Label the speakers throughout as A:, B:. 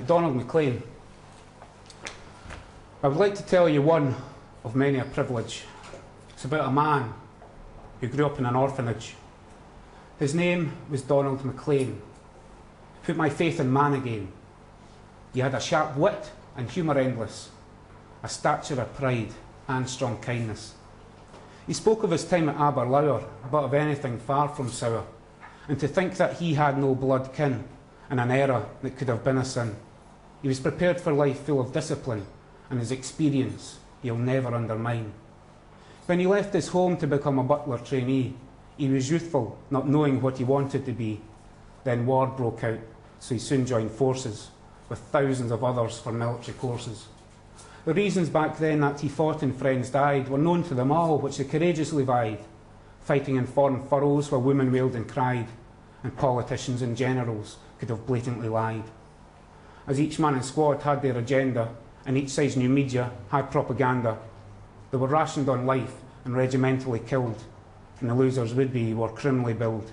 A: Donald Mclean. I would like to tell you one of many a privilege. It's about a man who grew up in an orphanage. His name was Donald Mclean. Put my faith in man again. He had a sharp wit and humour endless, a stature of pride and strong kindness. He spoke of his time at Aberlour, but of anything far from sour, and to think that he had no blood kin in an era that could have been a sin. He was prepared for life full of discipline, and his experience he'll never undermine. When he left his home to become a butler trainee, he was youthful, not knowing what he wanted to be. Then war broke out, so he soon joined forces, with thousands of others for military courses. The reasons back then that he fought and friends died were known to them all, which they courageously vied, fighting in foreign furrows where women wailed and cried, and politicians and generals could have blatantly lied. As each man and squad had their agenda, and each side's new media had propaganda, they were rationed on life and regimentally killed, and the losers would-be were criminally billed.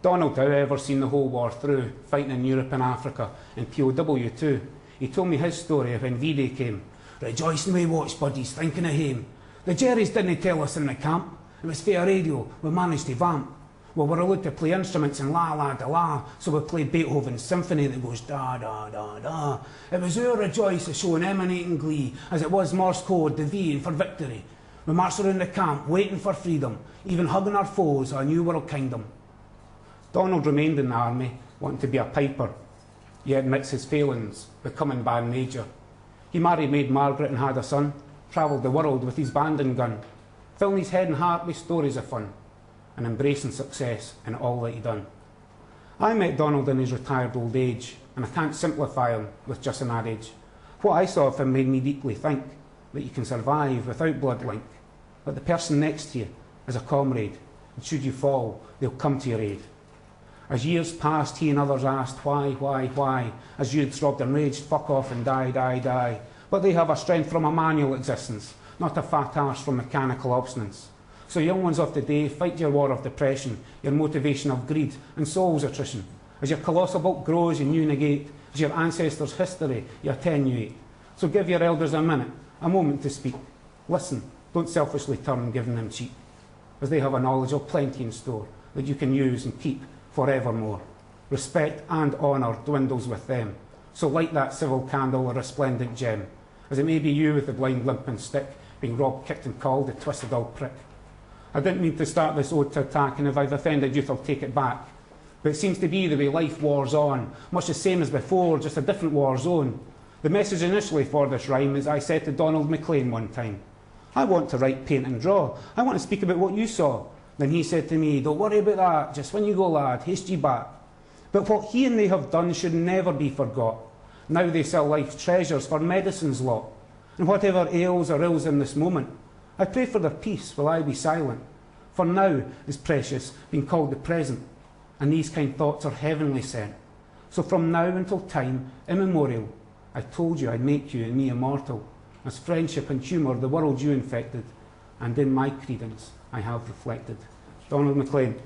A: Donald, however, seen the whole war through, fighting in Europe and Africa, and POW too. He told me his story of when V-Day came. Rejoicing we watched buddies, thinking of him. The Jerrys didn't tell us in the camp. It was fair radio, we managed to vamp. We were allowed to play instruments in la la da la, so we played Beethoven's symphony that goes da da da da. It was our rejoice of showing emanating glee, as it was Morse code, the V for victory. We marched around the camp, waiting for freedom, even hugging our foes, our new world kingdom. Donald remained in the army, wanting to be a piper. He admits his failings, becoming band major. He married Maid Margaret and had a son, travelled the world with his band and gun, filling his head and heart with stories of fun, and embracing success in all that he done. I met Donald in his retired old age, and I can't simplify him with just an adage. What I saw of him made me deeply think that you can survive without blood link, but the person next to you is a comrade, and should you fall, they'll come to your aid. As years passed, he and others asked, why? As youths robbed and raged, fuck off and die. But they have a strength from a manual existence, not a fat arse from mechanical obstinance. So young ones of today, fight your war of depression, your motivation of greed and soul's attrition. As your colossal bulk grows, you negate. As your ancestors' history, you attenuate. So give your elders a minute, a moment to speak. Listen, don't selfishly turn giving them cheap, as they have a knowledge of plenty in store that you can use and keep forevermore. Respect and honour dwindles with them. So light that civil candle a resplendent gem, as it may be you with the blind limp and stick, being robbed, kicked and called a twisted old prick. I didn't mean to start this ode to attack, and if I've offended youth I'll take it back. But it seems to be the way life wars on, much the same as before, just a different war zone. The message initially for this rhyme is I said to Donald Mclean one time, I want to write, paint and draw. I want to speak about what you saw. Then he said to me, don't worry about that, just when you go lad, haste ye back. But what he and they have done should never be forgot. Now they sell life's treasures for medicine's lot. And whatever ails or ills in this moment, I pray for their peace while I be silent. For now is precious, being called the present, and these kind thoughts are heavenly sent. So from now until time immemorial, I told you I'd make you and me immortal, as friendship and humour the world you infected, and in my credence I have reflected. Donald Mclean.